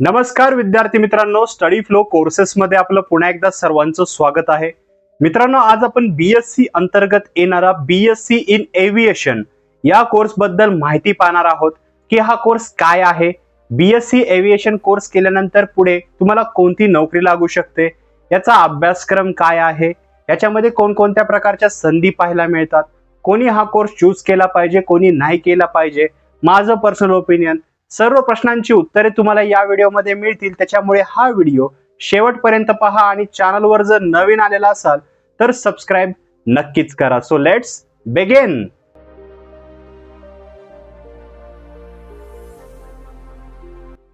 नमस्कार विद्यार्थी मित्रांनो, स्टडी फ्लो कोर्सेस मध्ये आपलं पुन्हा एकदा सर्वांचं स्वागत आहे. मित्रांनो, आज आपण बीएससी अंतर्गत येणारा बीएससी इन एव्हिएशन या कोर्स बद्दल माहिती पाहणार आहोत की हा कोर्स काय आहे, बीएससी एव्हिएशन कोर्स केल्यानंतर पुढे तुम्हाला कोणती नोकरी लागू शकते, याचा अभ्यासक्रम काय आहे, याच्यामध्ये कोणकोणत्या प्रकारच्या संधी पाहायला मिळतात, कोणी हा कोर्स चूज केला पाहिजे, कोणी नाही केला पाहिजे, माझं पर्सनल ओपिनियन, सर्व प्रश्नांची उत्तरे तुम्हाला या व्हिडिओमध्ये मिळतील. त्याच्यामुळे हा व्हिडिओ शेवटपर्यंत पहा आणि चॅनलवर जर नवीन आलेला असाल तर सबस्क्राइब नक्कीच करा. So let's begin.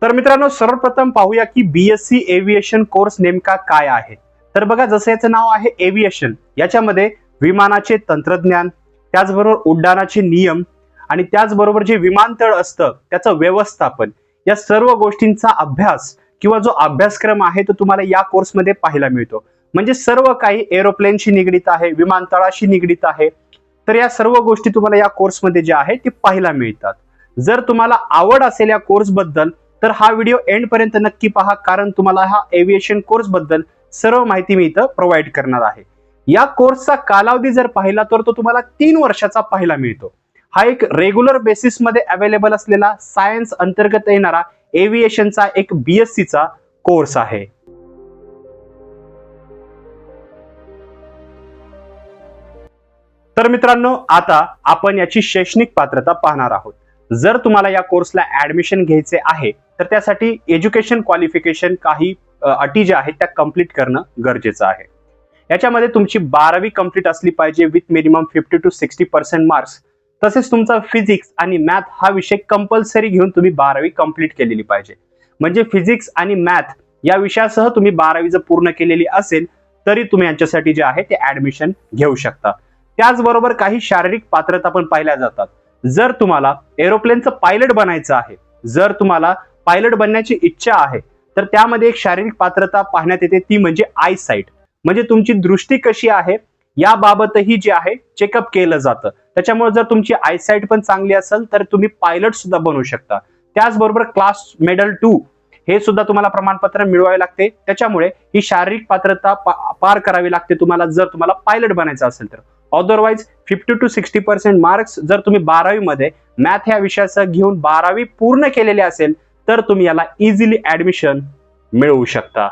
तर मित्रांनो, सर्वप्रथम पाहूया की बीएससी एव्हिएशन कोर्स नेमका काय आहे. तर बघा, जसं याचं नाव आहे एव्हिएशन, याच्यामध्ये विमानाचे तंत्रज्ञान, त्याचबरोबर उड्डाणाचे नियम आणि त्याचबरोबर जे विमानतळ असतं त्याचं व्यवस्थापन, या सर्व गोष्टींचा अभ्यास किंवा जो अभ्यासक्रम आहे तो तुम्हाला या कोर्समध्ये पाहायला मिळतो. म्हणजे सर्व काही एरोप्लेनशी निगडीत आहे, विमानतळाशी निगडीत आहे. तर या सर्व गोष्टी तुम्हाला या कोर्समध्ये ज्या आहेत ते पाहायला मिळतात. जर तुम्हाला आवड असेल या कोर्स बद्दल तर हा व्हिडिओ एंड पर्यंत नक्की पहा, कारण तुम्हाला हा एव्हिएशन कोर्स बद्दल सर्व माहिती मी इथं प्रोव्हाइड करणार आहे. या कोर्सचा कालावधी जर पाहिला तर तो तुम्हाला 3 वर्षाचा पाहायला मिळतो. हा एक रेग्युलर बेसिस मध्ये अवेलेबल असलेला सायन्स अंतर्गत येणारा एव्हिएशनचा एक बीएससीचा कोर्स आहे. तर मित्रांनो, आता आपण याची शैक्षणिक पात्रता पाहणार आहोत. जर तुम्हाला या कोर्सला ऍडमिशन घ्यायचे आहे तर त्यासाठी एज्युकेशन क्वालिफिकेशन काही अटी ज्या आहेत त्या कंप्लीट करणं गरजेचं आहे. याच्यामध्ये तुमची 12वी कंप्लीट असली पाहिजे विथ मिनिमम 50 to 60% मार्क्स. तसेच तुमचा फिजिक्स आणि मॅथ हा विषय कंपल्सरी घेऊन तुम्ही 12वी कंप्लीट केलेली पाहिजे. म्हणजे फिजिक्स आणि मॅथ या विषयासह तुम्ही 12वी जर पूर्ण केलेली असेल तरी तुम्ही यांच्यासाठी जे आहे ते ऍडमिशन घेऊ शकता. त्याचबरोबर काही शारीरिक पात्रता पण पाहिल्या जातात. जर तुम्हाला एरोप्लेनचं पायलट बनायचं आहे, जर तुम्हाला पायलट बनण्याची इच्छा आहे तर त्यामध्ये एक शारीरिक पात्रता पाहण्यात येते, ती म्हणजे आय साईट. म्हणजे तुमची दृष्टी कशी आहे याबाबतही जे आहे चेकअप केलं जातं. त्याच्यामुळे जर तुमची आयसाईट पण चांगली असेल तर तुम्ही पायलट सुद्धा बनवू शकता. त्याचबरोबर क्लास मेडल 2 हे सुद्धा तुम्हाला प्रमाणपत्र मिळवावे लागते. त्याच्यामुळे ही शारीरिक पात्रता पार करावी लागते तुम्हाला जर तुम्हाला पायलट बनायचं असेल तर. अदरवाईज 50 to 60% मार्क्स जर तुम्ही 12वी मध्ये मॅथ या विषयासह घेऊन 12वी पूर्ण केलेले असेल तर तुम्ही याला इझिली ऍडमिशन मिळवू शकता.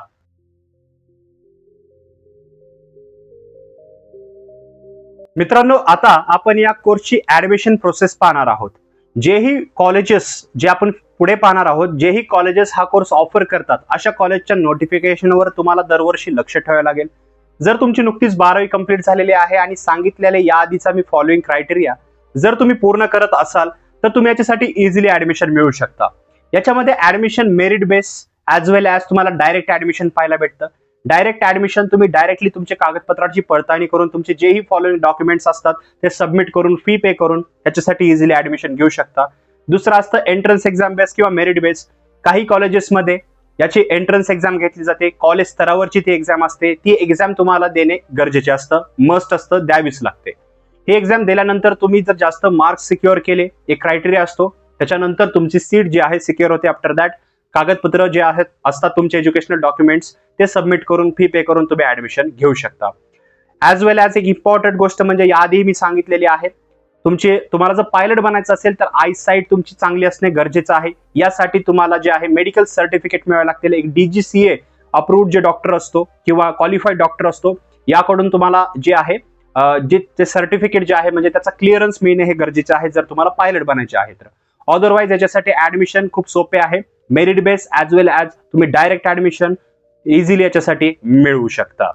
मित्रांनो, आता आपण या कोर्सची ऍडमिशन प्रोसेस पाहणार आहोत. जेही कॉलेजेस जे आपण पुढे पाहणार आहोत, जेही कॉलेजेस हा कोर्स ऑफर करतात अशा कॉलेजच्या नोटिफिकेशनवर तुम्हाला दरवर्षी लक्ष ठेवावे लागेल. जर तुमची नुकतीच 12वी कंप्लीट झालेली आहे आणि सांगितलेल्या याआधीचा मी फॉलोइंग क्रायटेरिया जर तुम्ही पूर्ण करत असाल तर तुम्ही याच्यासाठी इझिली ऍडमिशन मिळवू शकता. याच्यामध्ये ऍडमिशन मेरिट बेस ऍज वेल ऍज तुम्हाला डायरेक्ट ऍडमिशन पाहायला भेटतं. डायरेक्ट ऍडमिशन तुम्ही डायरेक्टली तुमच्या कागदपत्राची पडताळणी करून तुमचे जेही फॉलोइंग डॉक्युमेंट्स असतात ते सबमिट करून फी पे करून त्याच्यासाठी इझिली ऍडमिशन घेऊ शकता. दुसरं असतं एंट्रन्स एक्झाम बेस किंवा मेरिट बेस. काही कॉलेजेसमध्ये याची एंट्रन्स एक्झाम घेतली जाते, कॉलेज स्तरावरची ती एक्झाम असते. ती एक्झाम तुम्हाला देणे गरजेचे असतं, मस्ट असतं, द्यावीच लागते. ही एक्झाम दिल्यानंतर तुम्ही जर जास्त मार्क्स सिक्युअर केले, एक क्रायटेरिया असतो, त्याच्यानंतर तुमची सीट जी आहे सिक्युअर होते. आफ्टर दॅट कागदपत्र जे आहेत असतात तुमचे एज्युकेशनल डॉक्युमेंट्स ते सबमिट करून फी पे करून तुम्ही ऍडमिशन घेऊ शकता. ऍज वेल ऍज एक इम्पॉर्टंट गोष्ट म्हणजे याआधी मी सांगितलेली आहे, तुम्हाला जर पायलट बनायचं असेल तर आय साईट तुमची चांगली असणे गरजेचं आहे. यासाठी तुम्हाला जे आहे मेडिकल सर्टिफिकेट मिळावं लागतील. एक DGCA अप्रूव्ड जे डॉक्टर असतो किंवा क्वालिफाईड डॉक्टर असतो याकडून तुम्हाला जे आहे जे सर्टिफिकेट जे आहे म्हणजे त्याचा क्लिअरन्स मिळणे हे गरजेचे आहे जर तुम्हाला पायलट बनायचे आहे तर. अदरवाईज याच्यासाठी ऍडमिशन खूप सोपे आहे. मेरिट बेस ऍज वेल ऍज तुम्ही डायरेक्ट ऍडमिशन इझिली याच्यासाठी मिळवू शकता.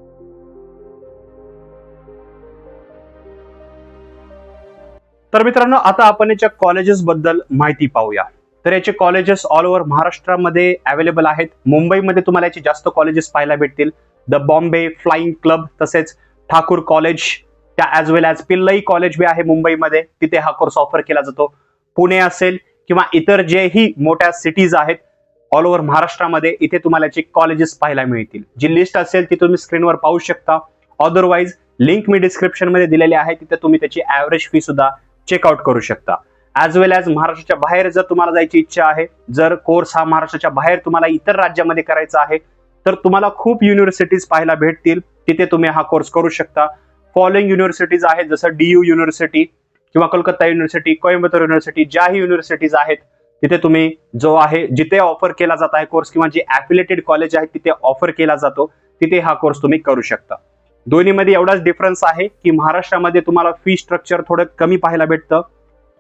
तर मित्रांनो, आता आपण याच्या कॉलेजेस बद्दल माहिती पाहूया. तर याचे कॉलेजेस ऑल ओव्हर महाराष्ट्रामध्ये अवेलेबल आहेत. मुंबईमध्ये तुम्हाला याचे जास्त कॉलेजेस पाहायला भेटतील. द बॉम्बे फ्लाइंग क्लब, तसेच ठाकूर कॉलेज, त्या ऍज वेल ऍज पिल्लई कॉलेज बी आहे मुंबईमध्ये, तिथे हा कोर्स ऑफर केला जातो. पुणे असेल किंवा इतर जेही मोठ्या सिटीज आहेत ऑल ओव्हर महाराष्ट्रामध्ये, इथे तुम्हाला याचे कॉलेजेस पाहायला मिळतील. जी लिस्ट असेल ती तुम्ही स्क्रीनवर पाहू शकता. अदरवाईज लिंक मी डिस्क्रिप्शन मध्ये दिलेली आहे, तिथे तुम्ही त्याची ऍव्हरेज फी सुद्धा चेकआउट करू शकता. ॲज वेल ॲज महाराष्ट्राच्या बाहेर जर तुम्हाला जायची इच्छा आहे, जर कोर्स हा महाराष्ट्राच्या बाहेर तुम्हाला इतर राज्यामध्ये करायचा आहे, तर तुम्हाला खूप युनिव्हर्सिटीज पाहायला भेटतील. तिथे तुम्ही हा कोर्स करू शकता. फॉलोइंग युनिव्हर्सिटीज आहेत, जसं DU युनिव्हर्सिटी किंवा कोलकाता युनिव्हर्सिटी, कोइंबतूर युनिव्हर्सिटी, ज्याही युनिव्हर्सिटीज आहेत तिथे तुम्ही जो आहे जिथे ऑफर केला जात आहे कोर्स किंवा जे ॲफिलेटेड कॉलेज आहे तिथे ऑफर केला जातो, तिथे हा कोर्स तुम्ही करू शकता. दोन्हीमध्ये एवढाच डिफरन्स आहे की महाराष्ट्रामध्ये तुम्हाला फी स्ट्रक्चर थोडं कमी पाहायला भेटतं,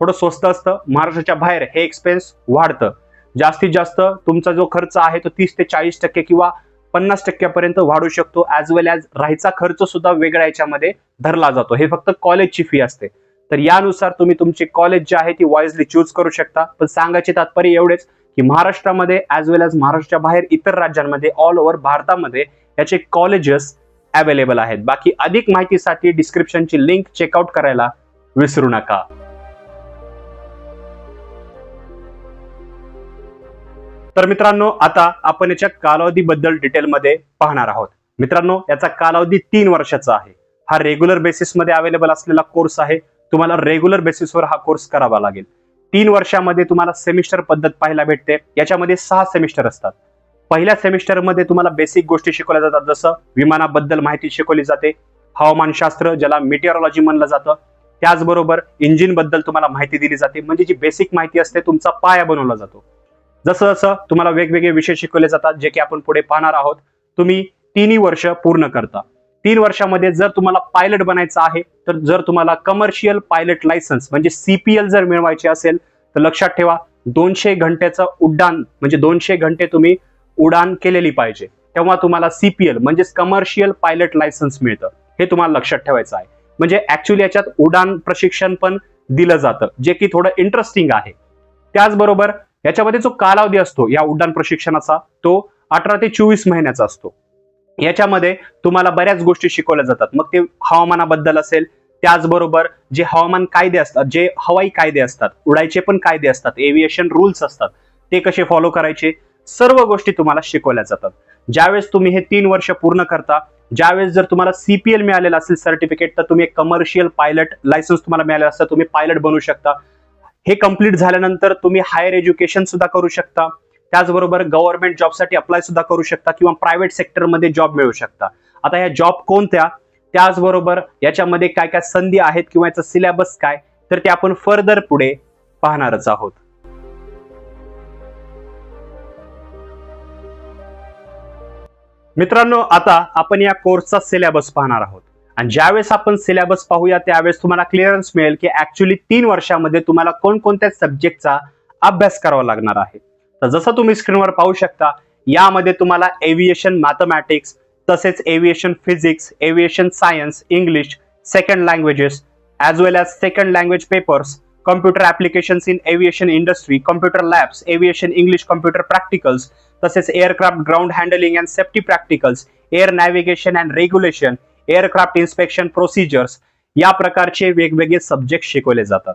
थोडं स्वस्त असतं. महाराष्ट्राच्या बाहेर हे एक्सपेन्स वाढतं. जास्तीत जास्त तुमचा जो खर्च आहे तो 30 ते 40% किंवा 50% वाढू शकतो. ॲज वेल ॲज राहायचा खर्च सुद्धा वेगळ्या याच्यामध्ये धरला जातो. हे फक्त कॉलेजची फी असते. तर यानुसार तुम्ही तुमचे कॉलेज जे आहे ती वाईजली चूज करू शकता. पण सांगायचे तात्पर्य एवढेच की महाराष्ट्रामध्ये ॲज वेल ॲज महाराष्ट्राच्या बाहेर इतर राज्यांमध्ये ऑल ओव्हर भारतामध्ये याचे कॉलेजेस अवेलेबल आहेत. बाकी अधिक माहितीसाठी डिस्क्रिप्शनची लिंक चेकआउट करायला विसरू नका. तर मित्रांनो, आता आपण याच्या कालावधीबद्दल डिटेलमध्ये पाहणार आहोत. मित्रांनो, याचा कालावधी 3 वर्षाचा आहे. हा रेग्युलर बेसिसमध्ये अवेलेबल असलेला कोर्स आहे. तुम्हाला रेग्युलर बेसिसवर हा कोर्स करावा लागेल. 3 वर्षामध्ये तुम्हाला सेमिस्टर पद्धत पाहायला भेटते. याच्यामध्ये 6 सेमिस्टर असतात. पहिल्या सेमिस्टरमध्ये तुम्हाला बेसिक गोष्टी शिकवल्या जातात, जसं विमानाबद्दल माहिती शिकवली जाते, हवामानशास्त्र ज्याला मेटिओरॉलॉजी म्हणलं जातं, त्याचबरोबर इंजिन बद्दल तुम्हाला माहिती दिली जाते. म्हणजे जी बेसिक माहिती असते तुमचा पाया बनवला जातो. जसं जसं तुम्हाला वेगवेगळे विषय शिकवले जातात, जे की आपण पुढे पाहणार आहोत. तुम्ही 3 वर्ष पूर्ण करता. 3 वर्षामध्ये जर तुम्हाला पायलट बनायचं आहे, तर जर तुम्हाला कमर्शियल पायलट लायसन्स म्हणजे CPL जर मिळवायचे असेल, तर लक्षात ठेवा 200 घंट्याचं उड्डाण म्हणजे 200 घंटे तुम्ही उडान केलेली पाहिजे, तेव्हा तुम्हाला CPL म्हणजे कमर्शियल पायलट लायसन्स मिळतं. हे तुम्हाला लक्षात ठेवायचं आहे. म्हणजे ऍक्च्युअली याच्यात उडान प्रशिक्षण पण दिलं जातं, जे की थोडं इंटरेस्टिंग आहे. त्याचबरोबर याच्यामध्ये जो कालावधी असतो या उड्डाण प्रशिक्षणाचा तो 18 ते 24 महिन्याचा असतो. याच्यामध्ये तुम्हाला बऱ्याच गोष्टी शिकवल्या जातात. मग ते हवामानाबद्दल असेल, त्याचबरोबर जे हवामान कायदे असतात, जे हवाई कायदे असतात, उडायचे पण कायदे असतात, एव्हिएशन रूल्स असतात, ते कसे फॉलो करायचे, सर्व गोष्टी तुम्हाला शिकवल्या जातात. ज्यावेळेस तुम्ही हे 3 वर्ष पूर्ण करता, ज्यावेळेस जर तुम्हाला CPL मिळालेलं असेल सर्टिफिकेट, तर तुम्ही एक कमर्शियल पायलट लायसन्स तुम्हाला मिळालेलं असतं, तुम्ही पायलट बनू शकता. हे कंप्लीट झाल्यानंतर तुम्ही हायर एज्युकेशन सुद्धा करू शकता. त्याचबरोबर गव्हर्नमेंट जॉबसाठी अप्लाय सुद्धा करू शकता किंवा प्रायव्हेट सेक्टरमध्ये जॉब मिळू शकता. आता या जॉब कोणत्या, त्याचबरोबर याच्यामध्ये काय काय संधी आहेत किंवा याचा सिलेबस काय, तर ते आपण फर्दर पुढे पाहणारच आहोत. मित्रांनो, आता आपण या कोर्सचा सिलेबस पाहणार आहोत. आणि ज्यावेळेस आपण सिलेबस पाहूया त्यावेळेस तुम्हाला क्लिअरन्स मिळेल की ऍक्च्युअली 3 वर्षामध्ये तुम्हाला कोणकोणत्या सब्जेक्टचा अभ्यास करावा लागणार आहे. तर जसं तुम्ही स्क्रीनवर पाहू शकता, यामध्ये तुम्हाला एव्हिएशन मॅथमॅटिक्स, तसेच aviation physics, aviation science, English, second languages, as well as second language papers, computer applications in aviation industry, computer labs, aviation English computer practicals, तसेच aircraft ground handling and safety practicals, air navigation and regulation, aircraft inspection procedures, या प्रकारचे वेगवेगळे subject शिकवले जातात.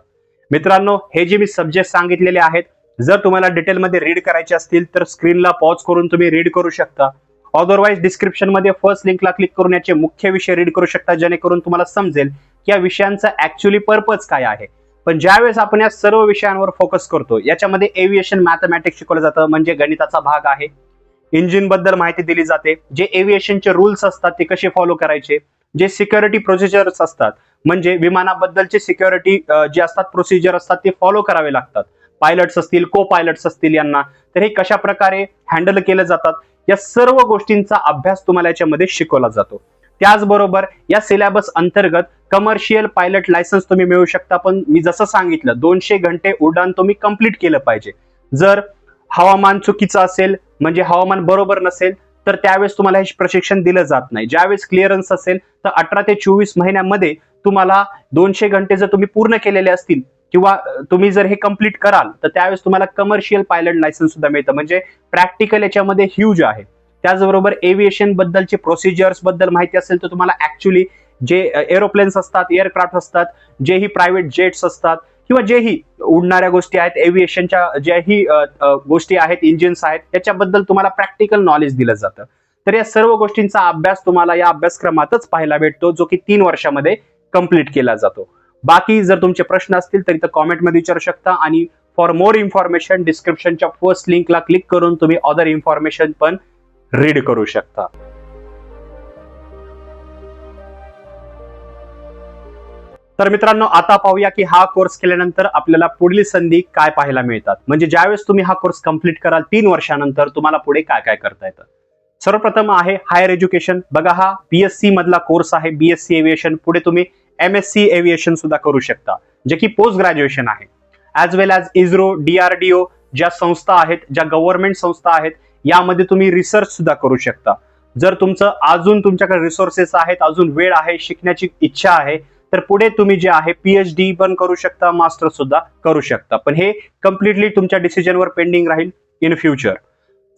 मित्रांनो, हे जे मी subject सांगितलेले आहेत, जर तुम्हाला डिटेलमध्ये रीड करायचे असतील तर स्क्रीनला पॉज करून तुम्ही रीड करू शकता. अदरवाईज डिस्क्रिप्शन मध्ये फर्स्ट लिंकला क्लिक करून याचे मुख्य विषय रीड करू शकता, जेणेकरून तुम्हाला समजेल की या विषयांचा ऍक्च्युअली पर्पज काय आहे. पण ज्यावेळेस आपण या सर्व विषयांवर फोकस करतो, याच्यामध्ये एव्हिएशन मॅथमॅटिक्स शिकवलं जातं, म्हणजे गणिताचा भाग आहे. इंजिन बद्दल माहिती दिली जाते, जे एव्हिएशनचे रूल्स असतात ते कसे फॉलो करायचे, जे सिक्युरिटी प्रोसिजर्स असतात म्हणजे विमानाबद्दलचे सिक्युरिटी जे असतात प्रोसिजर असतात ते फॉलो करावे लागतात. पायलट्स असतील, को पायलट्स असतील यांना, तर हे कशा प्रकारे हँडल केले जातात, या सर्व गोष्टींचा अभ्यास तुम्हाला याच्यामध्ये शिकवला जातो. त्याचबरोबर या सिलेबस अंतर्गत कमर्शियल पायलट लायसन्स तुम्ही मिळवू शकता. पण मी जसं सांगितलं 200 घंटे उड्डाण तुम्ही कंप्लीट केलं पाहिजे. जर हवामान चुकीचं असेल म्हणजे हवामान बरोबर नसेल तर त्यावेळेस तुम्हाला हे प्रशिक्षण दिलं जात नाही. ज्यावेळेस क्लिअरन्स असेल तर 18 ते 24 महिन्यामध्ये तुम्हाला 200 घंटे जर तुम्ही पूर्ण केलेले असतील किंवा तुम्ही जर हे कंप्लीट कराल तर त्यावेळेस तुम्हाला कमर्शियल पायलट लायसन्स सुद्धा मिळतं. म्हणजे प्रॅक्टिकल याच्यामध्ये ह्यूज आहे. त्याचबरोबर एव्हिएशन बद्दलचे प्रोसिजर्स बद्दल माहिती असेल तर तुम्हाला ऍक्च्युअली जे एरोप्लेन्स असतात, एअरक्राफ्ट असतात, जेही प्रायव्हेट जेट्स असतात किंवा जेही उडणाऱ्या गोष्टी आहेत, एव्हिएशनच्या ज्याही गोष्टी आहेत, इंजिन्स आहेत, त्याच्याबद्दल तुम्हाला प्रॅक्टिकल नॉलेज दिलं जातं. तर या सर्व गोष्टींचा अभ्यास तुम्हाला या अभ्यासक्रमातच पाहायला भेटतो, जो की 3 वर्षामध्ये कंप्लीट केला जातो. बाकी जर तुमचे प्रश्न असतील तर इथं कॉमेंटमध्ये विचारू शकता आणि फॉर मोर इन्फॉर्मेशन डिस्क्रिप्शनच्या फर्स्ट लिंकला क्लिक करून तुम्ही अदर इन्फॉर्मेशन पण रीड करू शकता. तर मित्रांनो, आता पाहूया की हा कोर्स केल्यानंतर आपल्याला पुढील संधी काय पाहायला मिळतात. म्हणजे ज्यावेळेस तुम्ही हा कोर्स कंप्लीट कराल 3 वर्षानंतर तुम्हाला पुढे काय काय करता येतं. सर्वप्रथम आहे हायर एज्युकेशन. बघा, हा BSc मधला कोर्स आहे, BSc एव्हिएशन. पुढे तुम्ही MSc एव्हिएशन सुद्धा करू शकता, जे की पोस्ट ग्रॅज्युएशन आहे. As well as ISRO, DRDO ज्या संस्था आहेत, ज्या गव्हर्नमेंट संस्था आहेत, यामध्ये तुम्ही रिसर्च सुद्धा करू शकता. जर तुमचं अजून तुमच्याकडे रिसोर्सेस आहेत, अजून वेळ आहे, शिकण्याची इच्छा आहे, तर पुढे तुम्ही जे आहे PhD पण करू शकता, मास्टर सुद्धा करू शकता. पण हे कम्प्लिटली तुमच्या डिसिजनवर पेंडिंग राहील इन फ्युचर.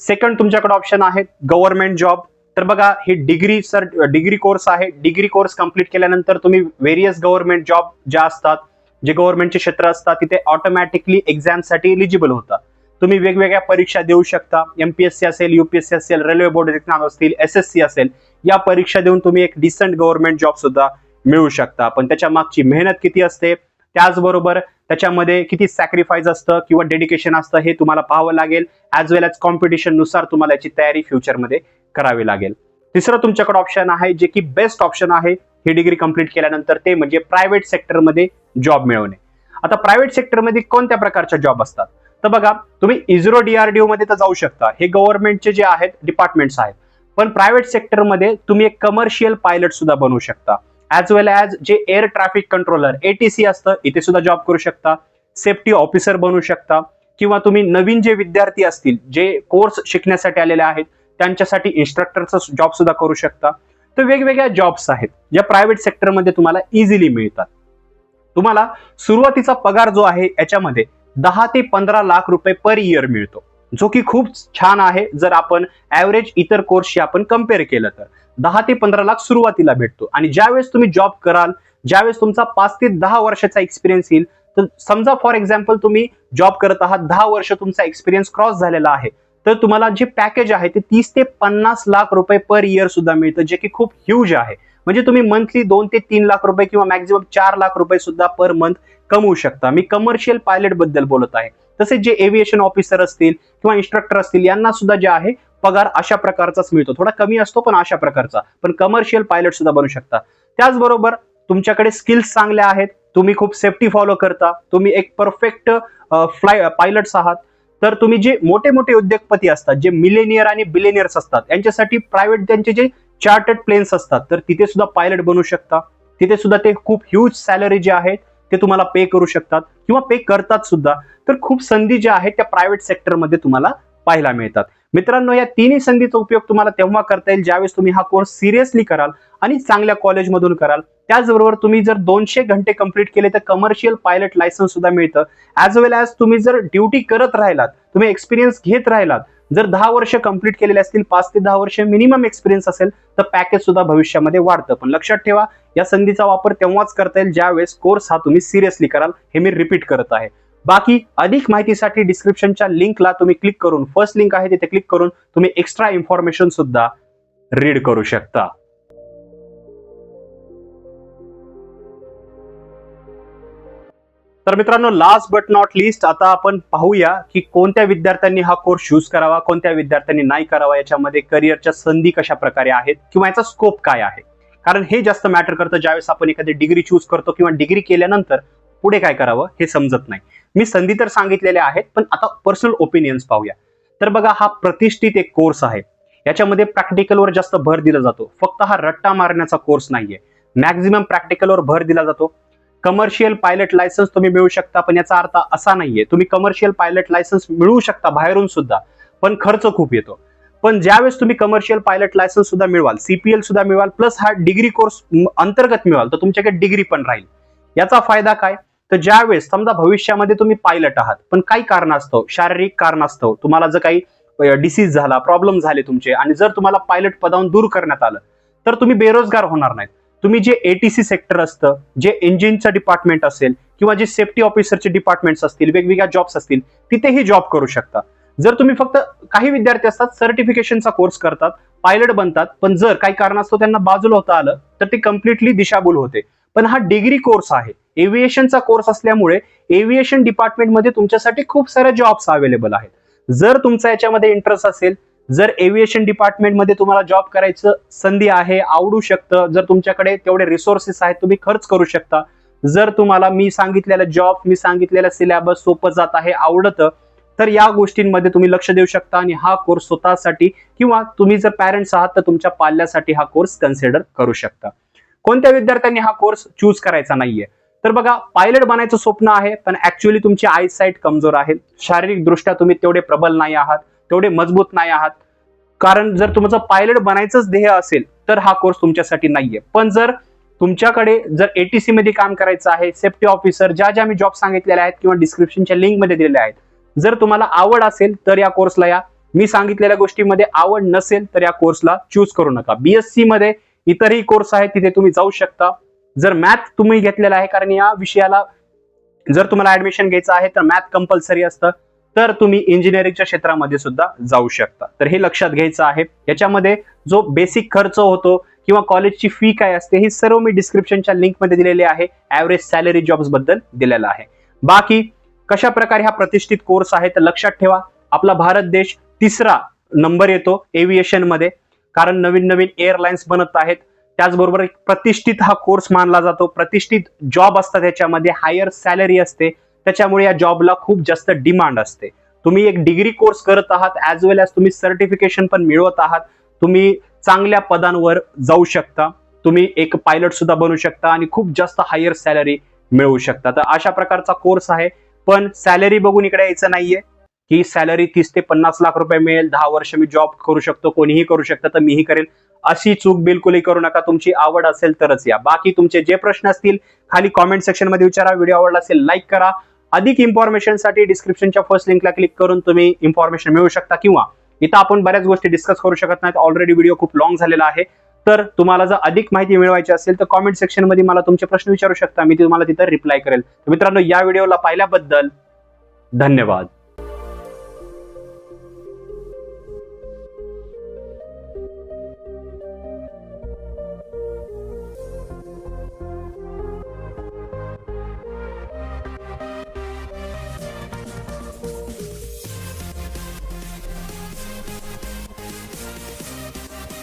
सेकंड तुमच्याकडे ऑप्शन आहे गव्हर्नमेंट जॉब. तर बघा, हे डिग्री कोर्स आहे. डिग्री कोर्स कंप्लीट केल्यानंतर तुम्ही व्हेरियस गव्हर्नमेंट जॉब ज्या असतात, जे गव्हर्नमेंटचे क्षेत्र असतात, तिथे ऑटोमॅटिकली एक्झामसाठी एलिजिबल होता. तुम्ही वेगवेगळ्या परीक्षा देऊ शकता. MPSC असेल, UPSC असेल, रेल्वे बोर्ड एक्झाम असतील, SSC असेल, या परीक्षा देऊन तुम्ही एक डिसेंट गव्हर्नमेंट जॉब सुद्धा मिळू शकता. पण त्याच्या मागची मेहनत किती असते, त्याचबरोबर त्याच्यामध्ये किती सॅक्रिफाईस असतं किंवा डेडिकेशन असतं, हे तुम्हाला पाहावं लागेल. ॲज वेल ॲज कॉम्पिटिशन नुसार तुम्हाला याची तयारी फ्युचरमध्ये करावी लागेल. तिसरं तुमच्याकडे ऑप्शन आहे, जे की बेस्ट ऑप्शन आहे ही डिग्री कंप्लीट केल्यानंतर, ते म्हणजे प्रायव्हेट सेक्टरमध्ये जॉब मिळवणे. आता प्रायव्हेट सेक्टरमध्ये कोणत्या प्रकारच्या जॉब असतात, तर बघा, तुम्ही इस्रो, DRDO मध्ये तर जाऊ शकता. हे गव्हर्नमेंटचे जे आहेत डिपार्टमेंट्स आहेत. पण प्रायव्हेट सेक्टरमध्ये तुम्ही एक कमर्शियल पायलट सुद्धा बनवू शकता. ॲज वेल ॲज जे एअर ट्रॅफिक कंट्रोलर ATC असतं, इथे सुद्धा जॉब करू शकता. सेफ्टी ऑफिसर बनू शकता. किंवा तुम्ही नवीन जे विद्यार्थी असतील, जे कोर्स शिकण्यासाठी आलेले आहेत, त्यांच्यासाठी इन्स्ट्रक्टरचा जॉब सुद्धा करू शकता. तर वेगवेगळ्या जॉब्स आहेत ज्या प्रायव्हेट सेक्टरमध्ये तुम्हाला इझिली मिळतात. तुम्हाला सुरुवातीचा पगार जो आहे याच्यामध्ये 10 ते 15 लाख रुपये पर इयर मिळतो, जो की खूप छान आहे. जर आपण ऍव्हरेज इतर कोर्सशी आपण कम्पेअर केलं तर 10 ते 15 लाख सुरुवातीला भेटतो. आणि ज्यावेळेस तुम्ही जॉब कराल, ज्यावेळेस तुमचा 5 ते 10 वर्षाचा एक्सपिरियन्स येईल, तर समजा फॉर एक्झाम्पल तुम्ही जॉब करत आहात, 10 वर्ष तुमचा एक्सपिरियन्स क्रॉस झालेला आहे, तर तुम्हाला जे पॅकेज आहे ते 30 ते 50 लाख रुपये पर इयर सुद्धा मिळतं, जे की खूप ह्यूज आहे. म्हणजे तुम्ही मंथली 2 ते 3 लाख रुपये किंवा मॅक्झिमम 4 लाख रुपये सुद्धा पर मंथ कमवू शकता. मी कमर्शियल पायलट बद्दल बोलत आहे. तसेच जे एव्हिएशन ऑफिसर असतील किंवा इन्स्ट्रक्टर असतील, यांना सुद्धा जे आहे पगार अशा प्रकारचाच मिळतो. थोडा कमी असतो पण अशा प्रकारचा. पण कमर्शियल पायलट सुद्धा बनू शकता. त्याचबरोबर तुमच्याकडे स्किल्स चांगल्या आहेत, तुम्ही खूप सेफ्टी फॉलो करता, तुम्ही एक परफेक्ट पायलट्स आहात, तर तुम्ही जे मोठे मोठे उद्योगपती असतात, जे मिलेनियर आणि बिलेनियर्स असतात, यांच्यासाठी प्रायव्हेट त्यांचे जे चार्टर्ड प्लेन्स असतात, तर तिथे सुद्धा पायलट बनू शकता. तिथे सुद्धा ते खूप ह्यूज सॅलरी जे आहेत ते तुम्हाला पे करू शकतात किंवा पे करतात सुद्धा. तर खूप संधी ज्या आहेत त्या प्रायव्हेट सेक्टरमध्ये तुम्हाला पाहायला मिळतात. मित्रांनो, या तिन्ही संधीचा उपयोग तुम्हाला तेव्हा करता येईल ज्यावेळेस तुम्ही हा कोर्स सिरियसली कराल आणि चांगल्या कॉलेजमधून कराल. त्याचबरोबर तुम्ही जर 200 घंटे कंप्लीट केले तर कमर्शियल पायलट लायसन्स सुद्धा मिळतं. ॲज वेल ॲज तुम्ही जर ड्युटी करत राहिलात, तुम्ही एक्सपिरियन्स घेत राहिलात, जर 10 वर्ष कंप्लीट केलेले असतील, 5 ते 10 वर्ष मिनिमम एक्सपिरियन्स असेल, तर पॅकेज सुद्धा भविष्यामध्ये वाढतं. पण लक्षात ठेवा, या संधीचा वापर तेव्हाच करता येईल ज्यावेळेस कोर्स हा तुम्ही सिरियसली कराल. हे मी रिपीट करत आहे. बाकी अधिक माहितीसाठी डिस्क्रिप्शनच्या लिंकला तुम्ही क्लिक करून, फर्स्ट लिंक आहे तिथे क्लिक करून तुम्ही एक्स्ट्रा इन्फॉर्मेशन सुद्धा रीड करू शकता. तर मित्रांनो, लास्ट बट नॉट लिस्ट, आता आपण पाहूया की कोणत्या विद्यार्थ्यांनी हा कोर्स चूज करावा, कोणत्या विद्यार्थ्यांनी नाही करावा, याच्यामध्ये करिअरच्या संधी कशा प्रकारे आहेत किंवा याचा स्कोप काय आहे. कारण हे जास्त मॅटर करतं ज्यावेळेस आपण एखादी डिग्री चूज करतो किंवा डिग्री केल्यानंतर पुढे काय करावं हे समजत नाही. मी संधी तर सांगितलेल्या आहेत, पण आता पर्सनल ओपिनियन्स पाहूया. तर बघा, हा प्रतिष्ठित एक कोर्स आहे. याच्यामध्ये प्रॅक्टिकलवर जास्त भर दिला जातो. फक्त हा रट्टा मारण्याचा कोर्स नाहीये. मॅक्झिमम प्रॅक्टिकलवर भर दिला जातो. कमर्शियल पायलट लायसन्स तुम्ही मिळू शकता, पण याचा अर्थ असा नाहीये तुम्ही कमर्शियल पायलट लायसन्स मिळवू शकता बाहेरून सुद्धा, पण खर्च खूप येतो. पण ज्यावेळेस तुम्ही कमर्शियल पायलट लायसन्स सुद्धा मिळवाल, CPL सुद्धा मिळवाल, प्लस हा डिग्री कोर्स अंतर्गत मिळवाल, तर तुमच्याकडे डिग्री पण राहील. याचा फायदा काय, तर ज्यावेळेस समजा भविष्यामध्ये तुम्ही पायलट आहात, पण काही कारणास्तव, शारीरिक कारणास्तव तुम्हाला जर काही डिसीज झाला, प्रॉब्लेम झाले तुमचे, आणि जर तुम्हाला पायलट पदावरून दूर करण्यात आलं, तर तुम्ही बेरोजगार होणार नाहीत. तुम्ही जे ATC सेक्टर असतं, जे इंजिनचं डिपार्टमेंट असेल किंवा जे सेफ्टी ऑफिसरचे डिपार्टमेंट्स असतील, वेगवेगळ्या जॉब्स असतील, तिथेही जॉब करू शकता. जर तुम्ही फक्त, काही विद्यार्थी असतात सर्टिफिकेशनचा कोर्स करतात, पायलट बनतात, पण जर काही कारणास्तव त्यांना बाजूला होता आलं तर ते कम्प्लिटली दिशाभूल होते. पण हा डिग्री कोर्स आहे, एव्हिएशनचा कोर्स असल्यामुळे एव्हिएशन डिपार्टमेंटमध्ये तुमच्यासाठी खूप सारे जॉब्स अवेलेबल आहेत. जर तुमचा याच्यामध्ये इंटरेस्ट असेल, जर एव्हिएशन डिपार्टमेंटमध्ये तुम्हाला जॉब करायचं संधी आहे, आवडू शकतं, जर तुमच्याकडे तेवढे रिसोर्सेस आहेत, तुम्ही खर्च करू शकता, जर तुम्हाला मी सांगितलेला जॉब, मी सांगितलेला सिलेबस सोपं जात आहे, आवडतं, तर या गोष्टींमध्ये तुम्ही लक्ष देऊ शकता आणि हा कोर्स स्वतःसाठी किंवा तुम्ही जर पॅरेंट्स आहात तर तुमच्या पाल्यासाठी हा कोर्स कन्सिडर करू शकता. कोणत्या विद्यार्थ्यांनी हा कोर्स चूज करायचा नाहीये? तर बघा, पायलट बनायचं स्वप्न आहे, पण ऍक्च्युअली तुमची आयसाईट कमजोर आहे, शारीरिक दृष्ट्या तुम्ही तेवढे प्रबल नाही आहात, तेवढे मजबूत नाही आहात. कारण जर तुमचं पायलट बनायचंच ध्येय असेल तर हा कोर्स तुमच्यासाठी नाहीये. पण जर तुमच्याकडे जर एटीसी मध्ये काम करायचं आहे, सेफ्टी ऑफिसर, ज्या मी जॉब सांगितलेल्या आहेत किंवा डिस्क्रिप्शनच्या लिंक मध्ये दिलेल्या आहेत, जर तुम्हाला आवड असेल तर या कोर्सला या. मी सांगितलेल्या गोष्टीमध्ये आवड नसेल तर या कोर्सला चूज करू नका. बीएससी मध्ये इतरही कोर्स आहेत, तिथे तुम्ही जाऊ शकता. जर मॅथ तुम्ही घेतलेला आहे, कारण या विषयाला जर तुम्हाला ऍडमिशन घ्यायचं आहे तर मॅथ कंपल्सरी असतं, तर तुम्ही इंजिनिअरिंगच्या क्षेत्रामध्ये सुद्धा जाऊ शकता. तर हे लक्षात घ्यायचं आहे. याच्यामध्ये जो बेसिक खर्च होतो किंवा कॉलेजची फी काय असते हे सर्व मी डिस्क्रिप्शनच्या लिंक मध्ये दिलेले आहे. ऍव्हरेज सॅलरी जॉब्स बद्दल दिलेलं आहे. बाकी कशा प्रकारे हा प्रतिष्ठित कोर्स आहे तर लक्षात ठेवा, आपला भारत देश 3रा नंबर येतो एव्हिएशन मध्ये, कारण नवीन नवीन एअरलाइन्स बनत आहेत. त्याचबरोबर एक प्रतिष्ठित हा कोर्स मानला जातो, प्रतिष्ठित जॉब असतात, त्याच्यामध्ये हायर सॅलरी असते, त्याच्यामुळे या जॉबला खूप जास्त डिमांड असते. तुम्ही एक डिग्री कोर्स करत आहात, ऍज वेल एज तुम्ही सर्टिफिकेशन पण मिळवत आहात, तुम्ही चांगल्या पदांवर जाऊ शकता, तुम्ही एक पायलट सुद्धा बनू शकता आणि खूप जास्त हायर सॅलरी मिळवू शकता. तर अशा प्रकारचा कोर्स आहे. पण सॅलरी बघून इकडे यायचं नाहीये की सॅलरी 30 ते 50 लाख रुपये मिळेल, 10 वर्ष मी जॉब करू शकतो, कोणीही करू शकतं तर मीही करेल, अशी चूक बिलकुलही करू नका. तुमची आवड असेल तरच या. बाकी तुमचे जे प्रश्न असतील खाली कॉमेंट सेक्शन मध्ये विचारा. व्हिडिओ आवडला असेल लाईक करा. अधिक इन्फॉर्मेशनसाठी डिस्क्रिप्शनच्या फर्स्ट लिंकला क्लिक करून तुम्ही इन्फॉर्मेशन मिळवू शकता, किंवा इथं आपण बऱ्याच गोष्टी डिस्कस करू शकत नाहीत, ऑलरेडी व्हिडिओ खूप लॉंग झालेला आहे. तर तुम्हाला जर अधिक माहिती मिळवायची असेल तर कॉमेंट सेक्शन मध्ये मला तुमचे प्रश्न विचारू शकता, मी तुम्हाला तिथं रिप्लाय करेल. मित्रांनो, या व्हिडिओला पाहिल्याबद्दल धन्यवाद.